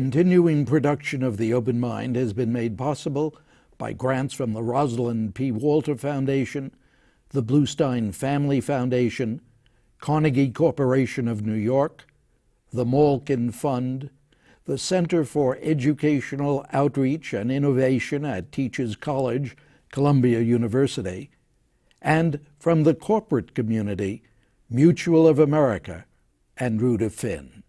Continuing production of The Open Mind has been made possible by grants from the Rosalind P. Walter Foundation, the Bluestein Family Foundation, Carnegie Corporation of New York, the Malkin Fund, the Center for Educational Outreach and Innovation at Teachers College, Columbia University, and from the corporate community, Mutual of America and Rudolph Finn.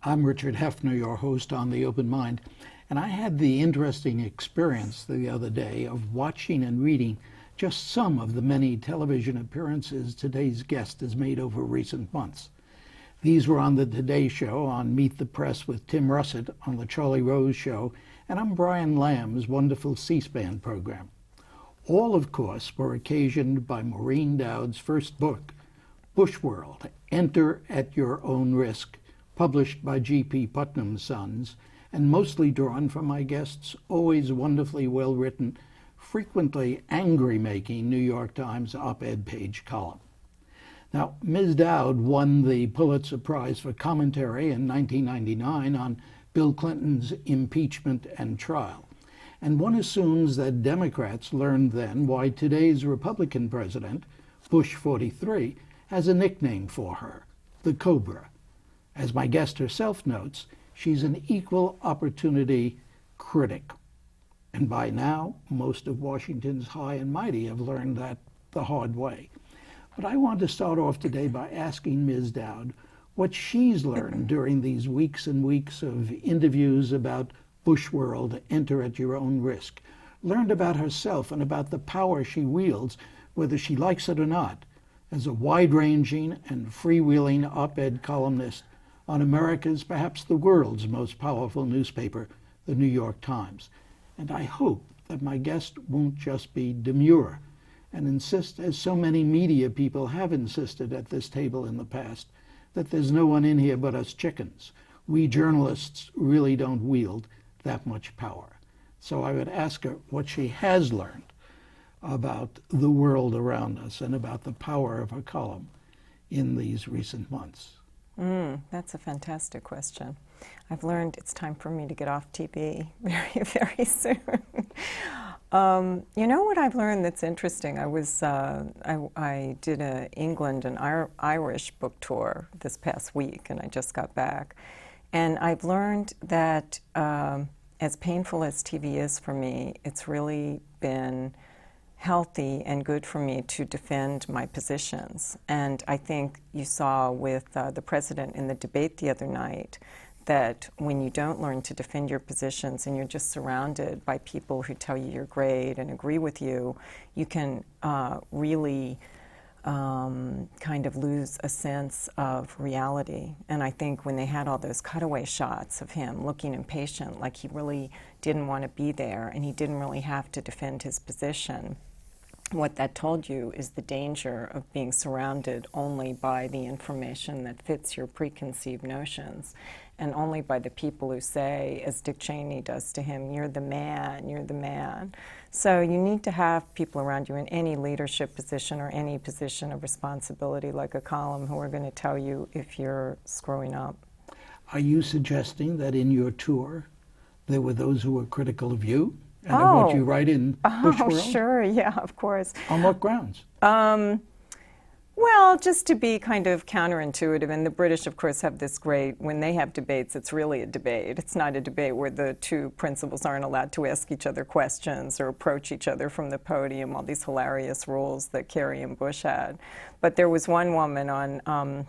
I'm Richard Heffner, your host on The Open Mind, and I had the interesting experience the other day of watching and reading just some of the many television appearances today's guest has made over recent months. These were on the Today Show, on Meet the Press with Tim Russert, on the Charlie Rose Show, and on Brian Lamb's wonderful C-SPAN program. All, of course, were occasioned by Maureen Dowd's first book, Bushworld, Enter at Your Own Risk, published by G.P. Putnam's Sons, and mostly drawn from my guest's always wonderfully well-written, frequently angry-making New York Times op-ed page column. Now, Ms. Dowd won the Pulitzer Prize for Commentary in 1999 on Bill Clinton's impeachment and trial, and one assumes that Democrats learned then why today's Republican president, Bush 43, has a nickname for her, the Cobra. As my guest herself notes, she's an equal opportunity critic. And by now, most of Washington's high and mighty have learned that the hard way. But I want to start off today by asking Ms. Dowd what she's learned during these weeks and weeks of interviews about Bushworld, Enter at Your Own Risk, learned about herself and about the power she wields, whether she likes it or not, as a wide-ranging and freewheeling op-ed columnist on America's, perhaps the world's, most powerful newspaper, the New York Times. And I hope that my guest won't just be demure and insist, as so many media people have insisted at this table in the past, that there's no one in here but us chickens. We journalists really don't wield that much power. So I would ask her what she has learned about the world around us and about the power of her column in these recent months. That's a fantastic question. I've learned it's time for me to get off TV very, very soon. You know what I've learned that's interesting? I did a England and Irish book tour this past week, and I just got back. And I've learned that as painful as TV is for me, it's really been healthy and good for me to defend my positions. And I think you saw with the president in the debate the other night that when you don't learn to defend your positions and you're just surrounded by people who tell you you're great and agree with you, you can really kind of lose a sense of reality. And I think when they had all those cutaway shots of him looking impatient, like he really didn't want to be there and he didn't really have to defend his position, what that told you is the danger of being surrounded only by the information that fits your preconceived notions, and only by the people who say, as Dick Cheney does to him, you're the man, you're the man. So you need to have people around you in any leadership position or any position of responsibility, like a column, who are going to tell you if you're screwing up. Are you suggesting that in your tour there were those who were critical of you? And of what you write in Bushworld? Oh, sure, yeah, of course. On what grounds? Well, just to be kind of counterintuitive, and the British, of course, have this great, when they have debates, it's really a debate. It's not a debate where the two principals aren't allowed to ask each other questions or approach each other from the podium, all these hilarious rules that Kerry and Bush had. But there was one woman on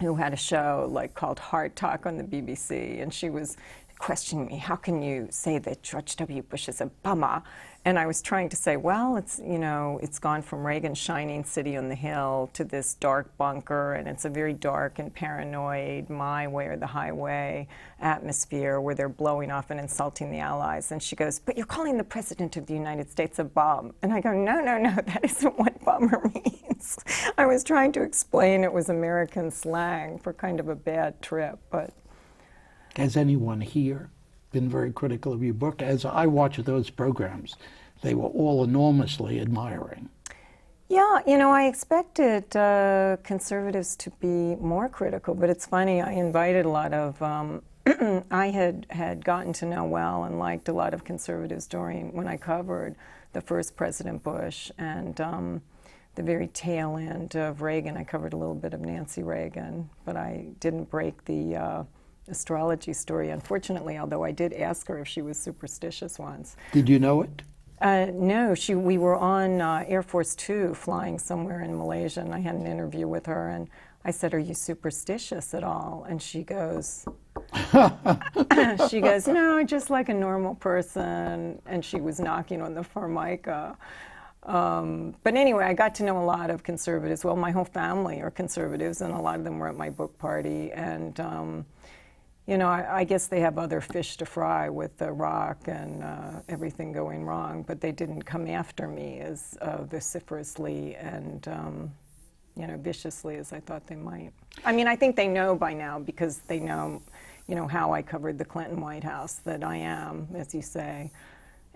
who had a show like called Hard Talk on the BBC, and she was questioning me, how can you say that George W. Bush is a bummer? And I was trying to say, well, it's gone from Reagan's shining city on the hill to this dark bunker, and it's a very dark and paranoid my way or the highway atmosphere where they're blowing off and insulting the Allies. And she goes, but you're calling the President of the United States a bum. And I go, no, that isn't what bummer means. I was trying to explain it was American slang for kind of a bad trip, but... Has anyone here been very critical of your book? As I watched those programs, they were all enormously admiring. Yeah, I expected conservatives to be more critical, but it's funny, I invited a lot of, I had gotten to know well and liked a lot of conservatives when I covered the first President Bush and the very tail end of Reagan. I covered a little bit of Nancy Reagan, but I didn't break the astrology story, unfortunately, although I did ask her if she was superstitious once. Did you know it? No, we were on Air Force Two flying somewhere in Malaysia, and I had an interview with her, and I said, are you superstitious at all? And she goes, no, just like a normal person, and she was knocking on the Formica. But anyway, I got to know a lot of conservatives. Well, my whole family are conservatives, and a lot of them were at my book party, and I guess they have other fish to fry with Iraq and everything going wrong, but they didn't come after me as vociferously and, viciously as I thought they might. I mean, I think they know by now because they know, how I covered the Clinton White House, that I am, as you say,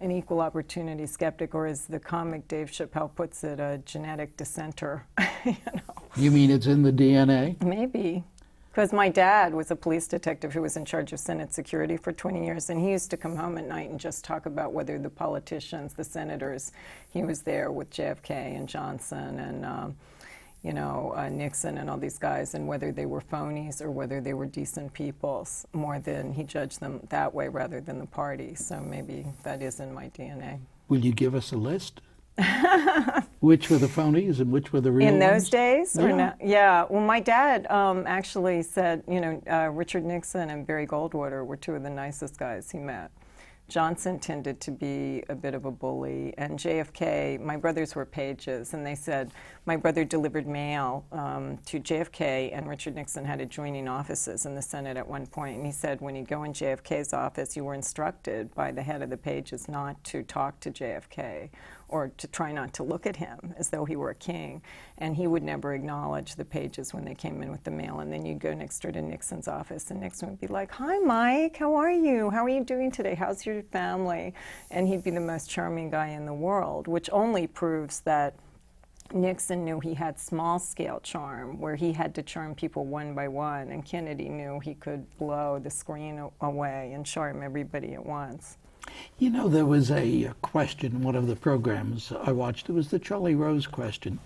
an equal opportunity skeptic, or as the comic Dave Chappelle puts it, a genetic dissenter. You mean it's in the DNA? Maybe. Because my dad was a police detective who was in charge of Senate security for 20 years, and he used to come home at night and just talk about whether the politicians, the senators, he was there with JFK and Johnson and, Nixon and all these guys, and whether they were phonies or whether they were decent people, more than he judged them that way rather than the party. So maybe that is in my DNA. Will you give us a list? Which were the phonies and which were the real ones? In those days? Yeah. Or no? Yeah. Well, my dad actually said, Richard Nixon and Barry Goldwater were two of the nicest guys he met. Johnson tended to be a bit of a bully, and JFK, my brothers were pages, and they said my brother delivered mail to JFK, and Richard Nixon had adjoining offices in the Senate at one point, and he said when he'd go in JFK's office, you were instructed by the head of the pages not to talk to JFK or to try not to look at him as though he were a king, and he would never acknowledge the pages when they came in with the mail, and then you'd go next door to Nixon's office, and Nixon would be like, hi, Mike, how are you? How are you doing today? How's your family? And he'd be the most charming guy in the world, which only proves that Nixon knew he had small-scale charm, where he had to charm people one by one, and Kennedy knew he could blow the screen away and charm everybody at once. There was a question in one of the programs I watched. It was the Charlie Rose question.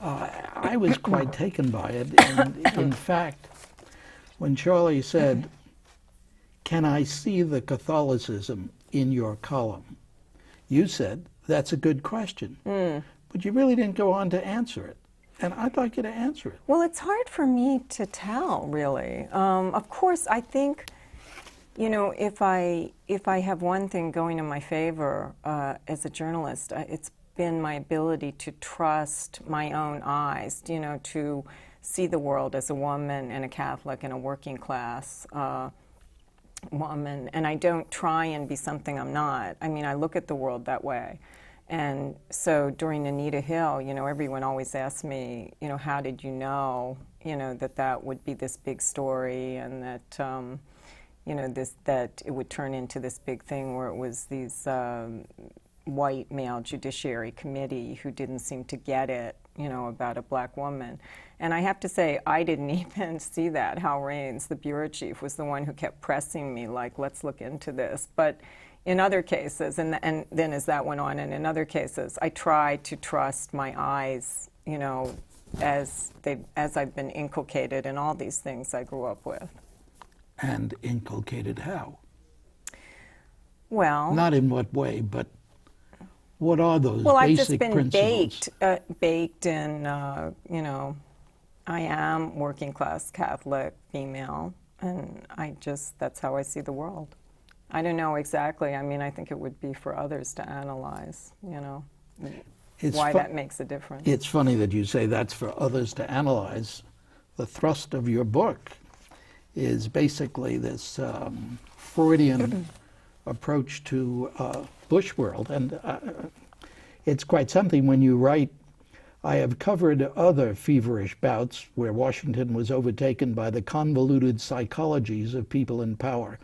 I was quite taken by it. And in fact, when Charlie said, can I see the Catholicism in your column? You said, that's a good question. But you really didn't go on to answer it. And I'd like you to answer it. Well, it's hard for me to tell, really. Of course, I think, if I have one thing going in my favor as a journalist, it's been my ability to trust my own eyes, to see the world as a woman and a Catholic and a working class woman. And I don't try and be something I'm not. I mean, I look at the world that way. And so during Anita Hill, everyone always asks me, how did you know, that would be this big story, and that, that it would turn into this big thing where it was these white male judiciary committee who didn't seem to get it, about a black woman. And I have to say, I didn't even see that. Hal Raines, the bureau chief, was the one who kept pressing me, like, let's look into this. But in other cases, and then as that went on, and in other cases, I try to trust my eyes, as I've been inculcated in all these things I grew up with. And inculcated how? Well, not in what way, but what are those well, basic I've just been principles? baked in, I am working class Catholic female, and that's how I see the world. I don't know exactly. I mean, I think it would be for others to analyze, why that makes a difference. It's funny that you say that's for others to analyze. The thrust of your book is basically this Freudian approach to Bushworld. And it's quite something when you write, I have covered other feverish bouts where Washington was overtaken by the convoluted psychologies of people in power.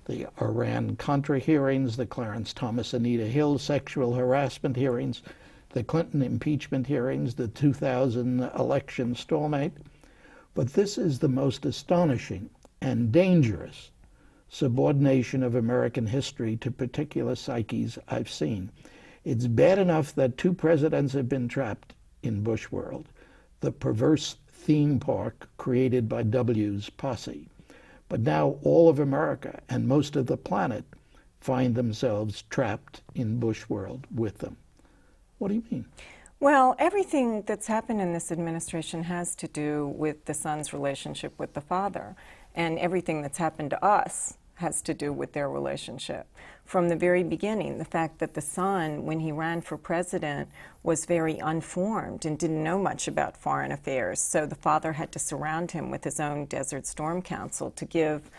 The Iran-Contra hearings, the Clarence Thomas Anita Hill sexual harassment hearings, the Clinton impeachment hearings, the 2000 election stalemate. But this is the most astonishing and dangerous subordination of American history to particular psyches I've seen. It's bad enough that 2 presidents have been trapped in Bushworld, the perverse theme park created by W's posse. But now all of America and most of the planet find themselves trapped in Bushworld with them. What do you mean? Well, everything that's happened in this administration has to do with the son's relationship with the father, and everything that's happened to us has to do with their relationship. From the very beginning, the fact that the son, when he ran for president, was very unformed and didn't know much about foreign affairs. So the father had to surround him with his own Desert Storm Council to give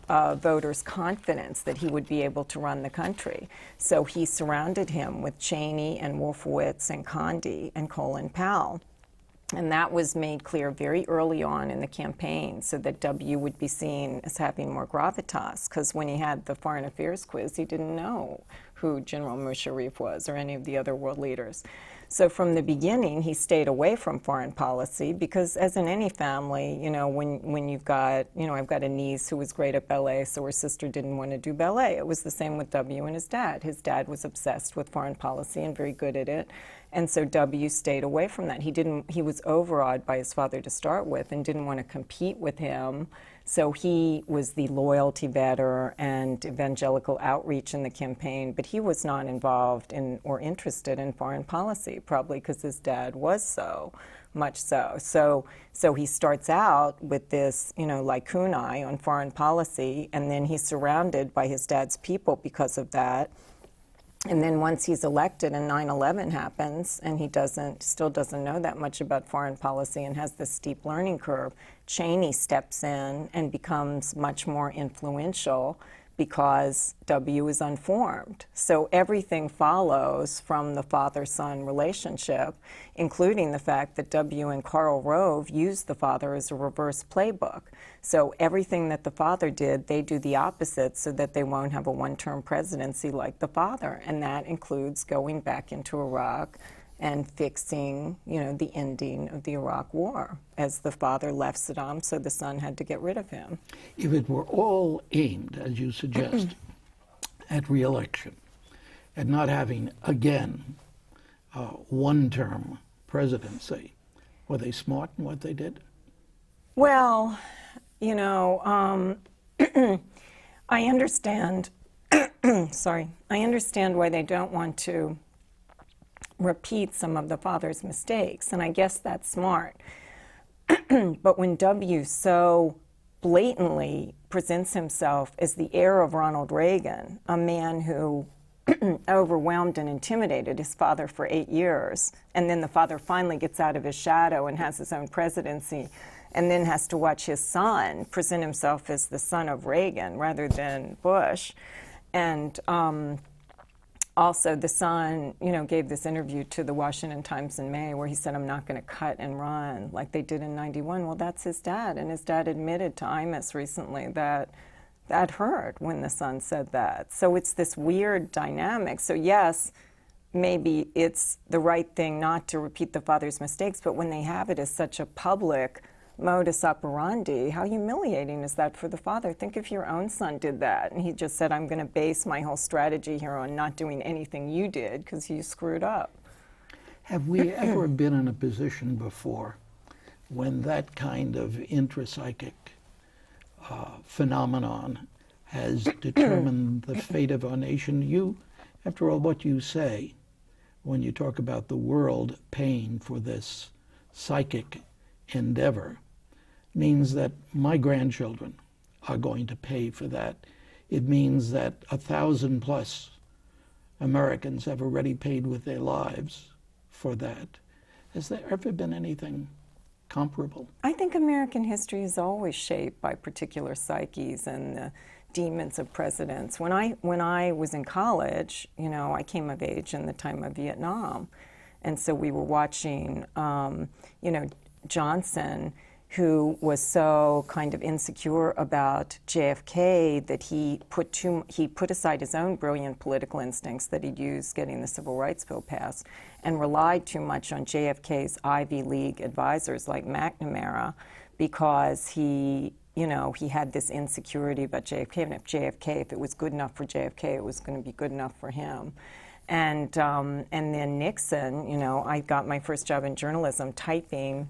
voters confidence that he would be able to run the country. So he surrounded him with Cheney and Wolfowitz and Condi and Colin Powell. And that was made clear very early on in the campaign so that W would be seen as having more gravitas, because when he had the foreign affairs quiz, he didn't know who General Musharraf was or any of the other world leaders. So from the beginning, he stayed away from foreign policy because, as in any family, when you've got, I've got a niece who was great at ballet, so her sister didn't want to do ballet. It was the same with W and his dad. His dad was obsessed with foreign policy and very good at it. And so W stayed away from that. He was overawed by his father to start with and didn't want to compete with him. So he was the loyalty vetter and evangelical outreach in the campaign, but he was not involved in or interested in foreign policy, probably because his dad was so much so. So he starts out with this, like kunai on foreign policy, and then he's surrounded by his dad's people because of that. And then once he's elected and 9/11 happens and he still doesn't know that much about foreign policy and has this steep learning curve, Cheney steps in and becomes much more influential because W is unformed. So everything follows from the father-son relationship, including the fact that W and Karl Rove used the father as a reverse playbook. So everything that the father did, they do the opposite so that they won't have a one-term presidency like the father. And that includes going back into Iraq and fixing, the ending of the Iraq War, as the father left Saddam, so the son had to get rid of him. If it were all aimed, as you suggest, at re-election and not having, again, one-term presidency, were they smart in what they did? Well, I understand, I understand why they don't want to repeat some of the father's mistakes, and I guess that's smart. But when W so blatantly presents himself as the heir of Ronald Reagan, a man who overwhelmed and intimidated his father for 8 years, and then the father finally gets out of his shadow and has his own presidency, and then has to watch his son present himself as the son of Reagan rather than Bush. And also, the son, gave this interview to the Washington Times in May where he said, I'm not going to cut and run like they did in '91. Well, that's his dad, and his dad admitted to Imus recently that that hurt when the son said that. So it's this weird dynamic. So yes, maybe it's the right thing not to repeat the father's mistakes, but when they have it as such a public modus operandi, how humiliating is that for the father? Think if your own son did that and he just said, I'm going to base my whole strategy here on not doing anything you did because you screwed up. Have we ever been in a position before when that kind of intrapsychic phenomenon has determined the fate of our nation? After all, what you say when you talk about the world paying for this psychic endeavor means that my grandchildren are going to pay for that it means that 1,000+ Americans have already paid with their lives for that. Has there ever been anything comparable? I think American history is always shaped by particular psyches and the demons of presidents. When I was in college, you know, I came of age in the time of Vietnam, and so we were watching, you know, Johnson, who was so kind of insecure about JFK that he put aside his own brilliant political instincts that he'd used getting the Civil Rights Bill passed, and relied too much on JFK's Ivy League advisors like McNamara, because he had this insecurity about JFK, and if it was good enough for JFK, it was going to be good enough for him. And then Nixon, you know, I got my first job in journalism typing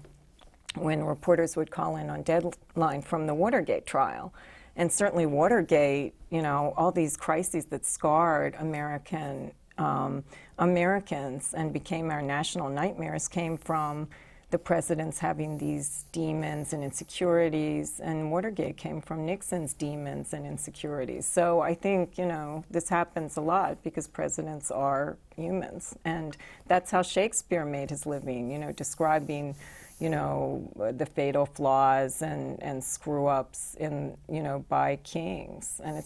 when reporters would call in on deadline from the Watergate trial. And certainly Watergate, you know, all these crises that scarred Americans and became our national nightmares came from the presidents having these demons and insecurities, and Watergate came from Nixon's demons and insecurities. So I think, you know, this happens a lot because presidents are humans, and that's how Shakespeare made his living, you know, describing, you know, the fatal flaws and screw-ups in, you know, by kings. And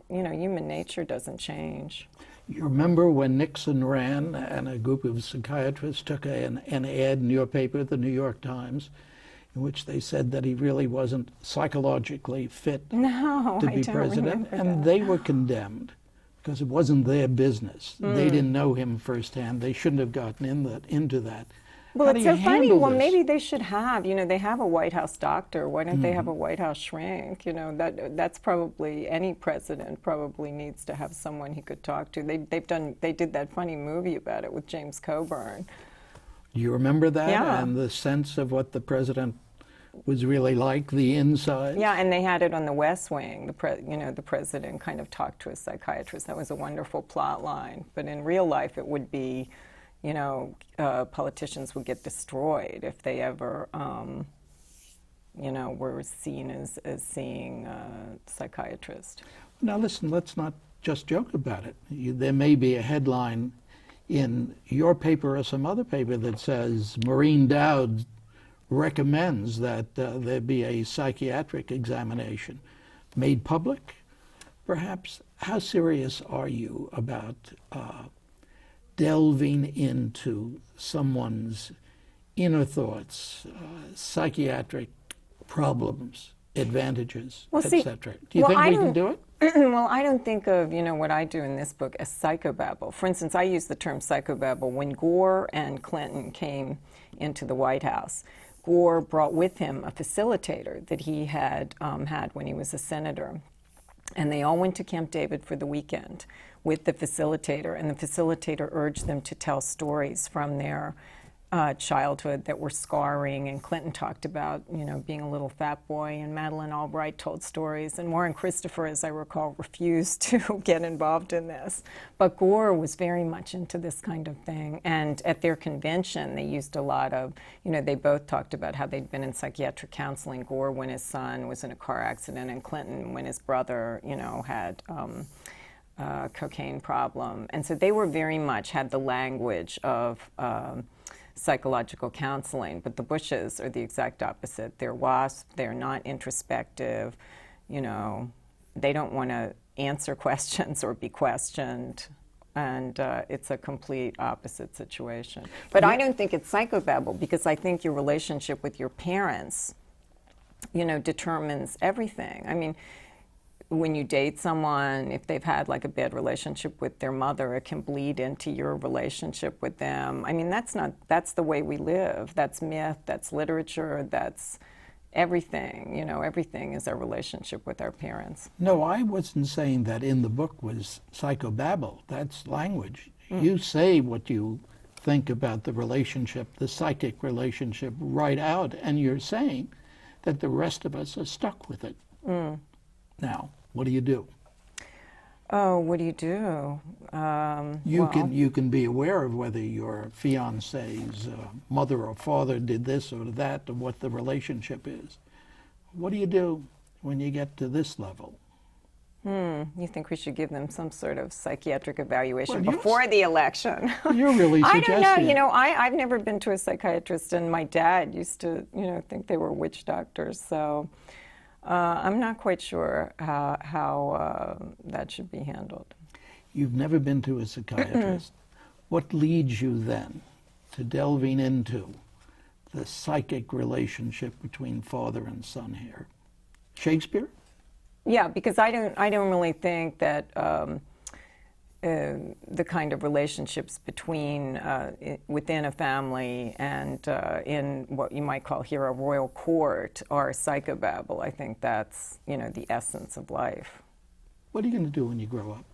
you know, human nature doesn't change. You remember when Nixon ran and a group of psychiatrists took an ad in your paper, the New York Times, in which they said that he really wasn't psychologically fit to be president, and they were condemned because it wasn't their business. They didn't know him firsthand. They shouldn't have gotten into that. Well, it's so funny. Well, maybe they should have. You know, they have a White House doctor. Why don't they have a White House shrink? You know, that's probably any president probably needs to have someone he could talk to. They did that funny movie about it with James Coburn. Do you remember that? Yeah. And the sense of what the president was really like, the inside? Yeah, and they had it on the West Wing. The president kind of talked to a psychiatrist. That was a wonderful plot line. But in real life, it would be, you know, politicians would get destroyed if they ever, you know, were seen as seeing a psychiatrist. Now listen, let's not just joke about it. There may be a headline in your paper or some other paper that says Maureen Dowd recommends that there be a psychiatric examination made public. Perhaps, how serious are you about delving into someone's inner thoughts, psychiatric problems, advantages, etc.? Do you think we can do it? Well, I don't think of, you know, what I do in this book as psychobabble. For instance, I use the term psychobabble when Gore and Clinton came into the White House. Gore brought with him a facilitator that he had had when he was a senator. And they all went to Camp David for the weekend with the facilitator, and the facilitator urged them to tell stories from their childhood that were scarring. And Clinton talked about, you know, being a little fat boy, and Madeleine Albright told stories, and Warren Christopher, as I recall, refused to get involved in this. But Gore was very much into this kind of thing, and at their convention they used a lot of, you know, they both talked about how they'd been in psychiatric counseling. Gore when his son was in a car accident, and Clinton when his brother, you know, had a cocaine problem. And so they were very much had the language of psychological counseling, but the Bushes are the exact opposite. They're WASP, they're not introspective, you know, they don't want to answer questions or be questioned, and it's a complete opposite situation. But I don't think it's psychobabble, because I think your relationship with your parents, you know, determines everything. I mean, when you date someone, if they've had like a bad relationship with their mother, it can bleed into your relationship with them. I mean, that's the way we live. That's myth, that's literature, that's everything. You know, everything is our relationship with our parents. No, I wasn't saying that in the book was psychobabble. That's language. You say what you think about the relationship, the psychic relationship, right out, and you're saying that the rest of us are stuck with it. Now, what do you do? Oh, what do you do? You can be aware of whether your fiance's mother or father did this or that, or what the relationship is. What do you do when you get to this level? You think we should give them some sort of psychiatric evaluation Well, before the election? You're really I suggesting don't know. You it. know, I've never been to a psychiatrist, and my dad used to, think they were witch doctors. So I'm not quite sure how that should be handled. You've never been to a psychiatrist. What leads you then to delving into the psychic relationship between father and son here? Shakespeare? Yeah, because I don't really think that the kind of relationships between within a family and in what you might call here a royal court are psychobabble. I think that's the essence of life. What are you going to do when you grow up?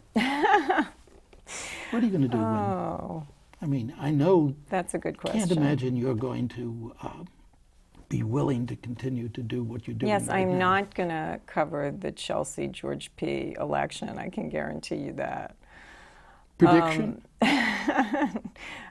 What are you going to do when? I mean, I know. That's a good question. Can't imagine you're going to be willing to continue to do what you're doing. Yes, right I'm now. not going to cover the Chelsea George P. election. I can guarantee you that. Prediction? I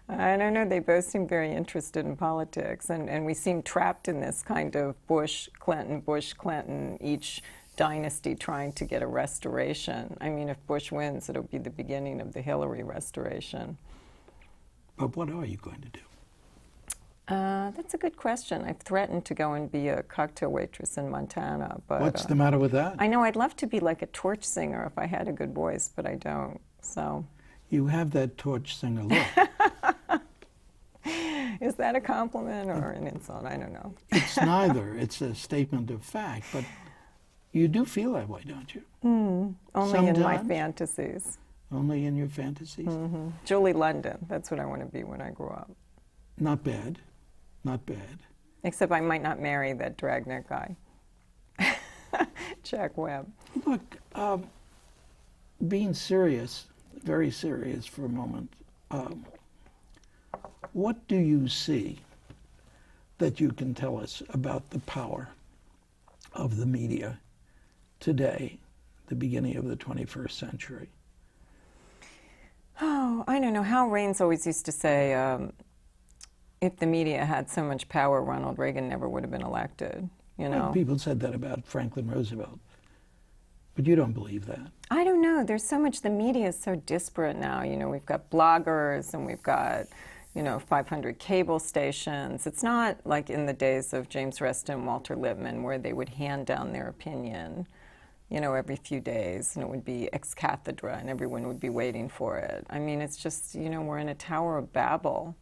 don't know. They both seem very interested in politics, and we seem trapped in this kind of Bush, Clinton, each dynasty trying to get a restoration. I mean, if Bush wins, it'll be the beginning of the Hillary restoration. But what are you going to do? That's a good question. I've threatened to go and be a cocktail waitress in Montana, but What's the matter with that? I know I'd love to be like a torch singer if I had a good voice, but I don't. So You have that torch singer look. is that a compliment or an insult? I don't know. It's neither. It's a statement of fact, but you do feel that way, don't you? Only in my Sometimes. fantasies. Only in your fantasies? Julie London, that's what I want to be when I grow up. Not bad. Not bad. Except I might not marry that dragnet guy. Jack Webb. Look, being serious, very serious for a moment, what do you see that you can tell us about the power of the media today, the beginning of the 21st century? Oh, I don't know. Hal Raines always used to say, if the media had so much power, Ronald Reagan never would have been elected. Well, people said that about Franklin Roosevelt, but you don't believe that. I don't know. There's so much. The media is so disparate now. We've got bloggers and we've got, 500 cable stations. It's not like in the days of James Reston, Walter Lippmann, where they would hand down their opinion, every few days, and it would be ex cathedra, and everyone would be waiting for it. I mean, it's just, we're in a Tower of Babel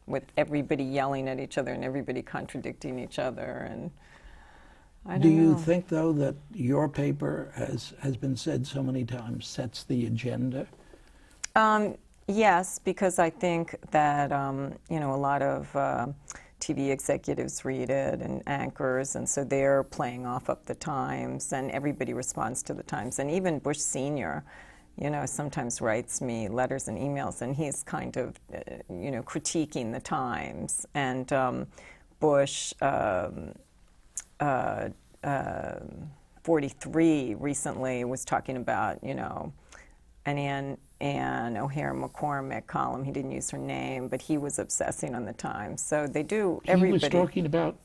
with everybody yelling at each other and everybody contradicting each other, and I don't know. Do you think, though, that your paper, has been said so many times, sets the agenda? Yes, because I think that, a lot of TV executives read it and anchors, and so they're playing off of the Times, and everybody responds to the Times. And even Bush Sr., sometimes writes me letters and emails, and he's kind of, critiquing the Times. And Bush, 43 recently was talking about, an Anne O'Hare McCormick column. He didn't use her name, but he was obsessing on the Times. So they do, everybody. He was talking about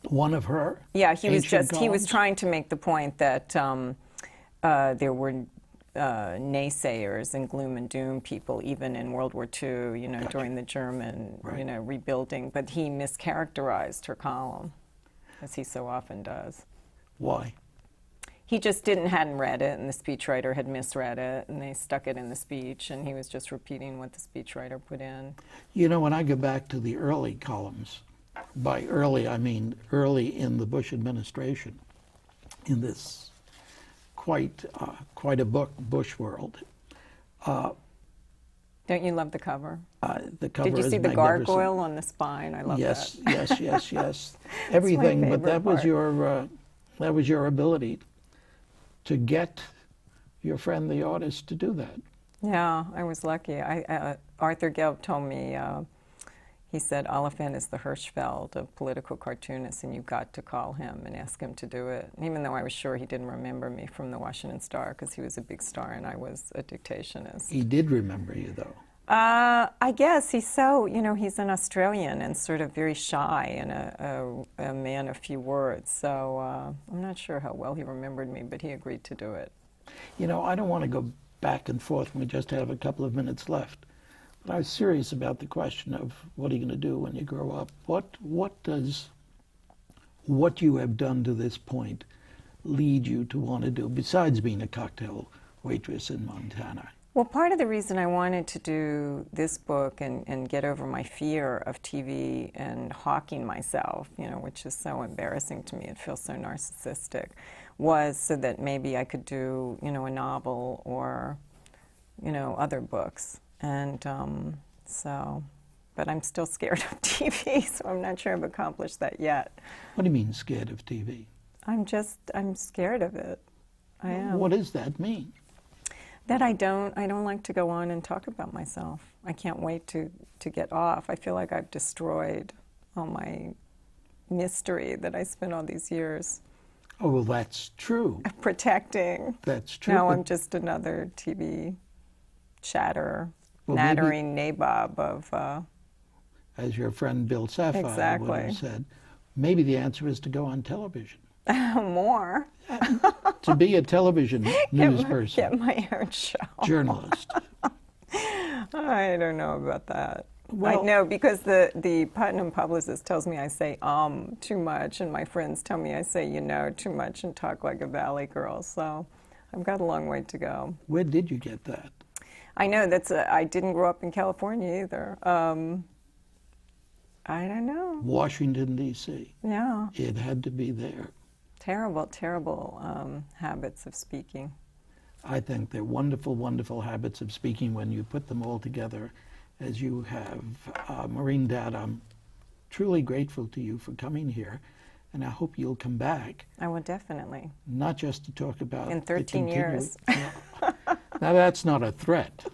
one of her Yeah, he was ancient he was columns? trying to make the point that there were naysayers and gloom and doom people, even in World War II, Gotcha. during the German, Right. rebuilding. But he mischaracterized her column, as he so often does. Why? He just hadn't read it, and the speechwriter had misread it, and they stuck it in the speech, and he was just repeating what the speechwriter put in. When I go back to the early columns, by early I mean early in the Bush administration, in this quite a book, Bushworld. Don't you love the cover? The cover Did you is see the magnificent. gargoyle on the spine? I love Yes, that. yes. Everything, but that favorite was your ability to get your friend, the artist, to do that. Yeah, I was lucky. Arthur Gelb told me, he said, Oliphant is the Hirschfeld of political cartoonists, and you've got to call him and ask him to do it. Even though I was sure he didn't remember me from the Washington Star, because he was a big star and I was a dictationist. He did remember you, though. I guess he's so, he's an Australian and sort of very shy and a man of few words. So I'm not sure how well he remembered me, but he agreed to do it. You know, I don't want to go back and forth. We just have a couple of minutes left. But I was serious about the question of what are you going to do when you grow up? What does what you have done to this point lead you to want to do, besides being a cocktail waitress in Montana? Well, part of the reason I wanted to do this book and get over my fear of TV and hawking myself, you know, which is so embarrassing to me, it feels so narcissistic, was so that maybe I could do, you know, a novel or, you know, other books. And but I'm still scared of TV, so I'm not sure I've accomplished that yet. What do you mean, scared of TV? I'm scared of it. I am. What does that mean? That I don't like to go on and talk about myself. I can't wait to get off. I feel like I've destroyed all my mystery that I spent all these years. Oh, well, that's true. Protecting. That's true. Now I'm just another TV chatter, well, nattering nabob of... as your friend Bill Sapphire exactly. would have said, maybe the answer is to go on television. More. To be a television news person. Get my own show. Journalist. I don't know about that. Well, I know because the Putnam publicist tells me I say too much, and my friends tell me I say too much and talk like a valley girl. So I've got a long way to go. Where did you get that? I know I didn't grow up in California either. I don't know. Washington, D.C. Yeah. It had to be there. Terrible, terrible habits of speaking. I think they're wonderful, wonderful habits of speaking when you put them all together as you have. Maureen Dowd, I'm truly grateful to you for coming here, and I hope you'll come back. I will definitely. Not just to talk about... In 13 years. Now that's not a threat.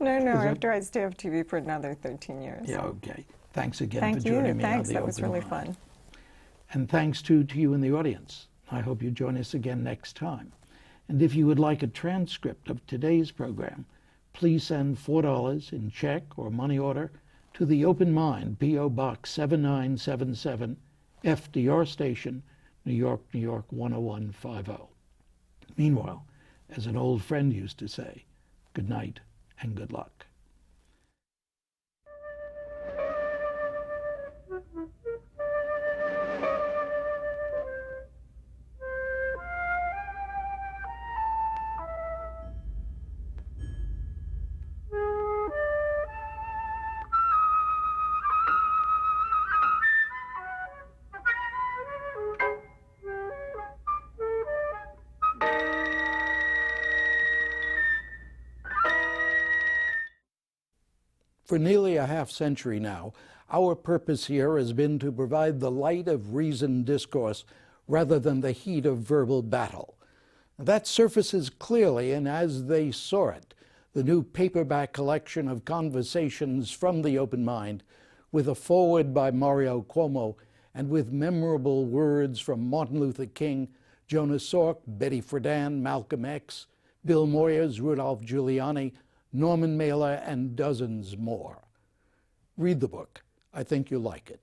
No, after I stay off TV for another 13 years. Yeah, okay. Thanks again Thank for joining you. me Thanks. on The That was Open really Mind. fun. And thanks to you in the audience. I hope you join us again next time. And if you would like a transcript of today's program, please send $4 in check or money order to The Open Mind, P.O. Box 7977, FDR Station, New York, New York 10150. Meanwhile, as an old friend used to say, good night and good luck. For nearly a half-century now, our purpose here has been to provide the light of reasoned discourse rather than the heat of verbal battle. That surfaces clearly in As They Saw It, the new paperback collection of conversations from the open mind, with a foreword by Mario Cuomo and with memorable words from Martin Luther King, Jonas Salk, Betty Friedan, Malcolm X, Bill Moyers, Rudolph Giuliani, Norman Mailer, and dozens more. Read the book. I think you'll like it.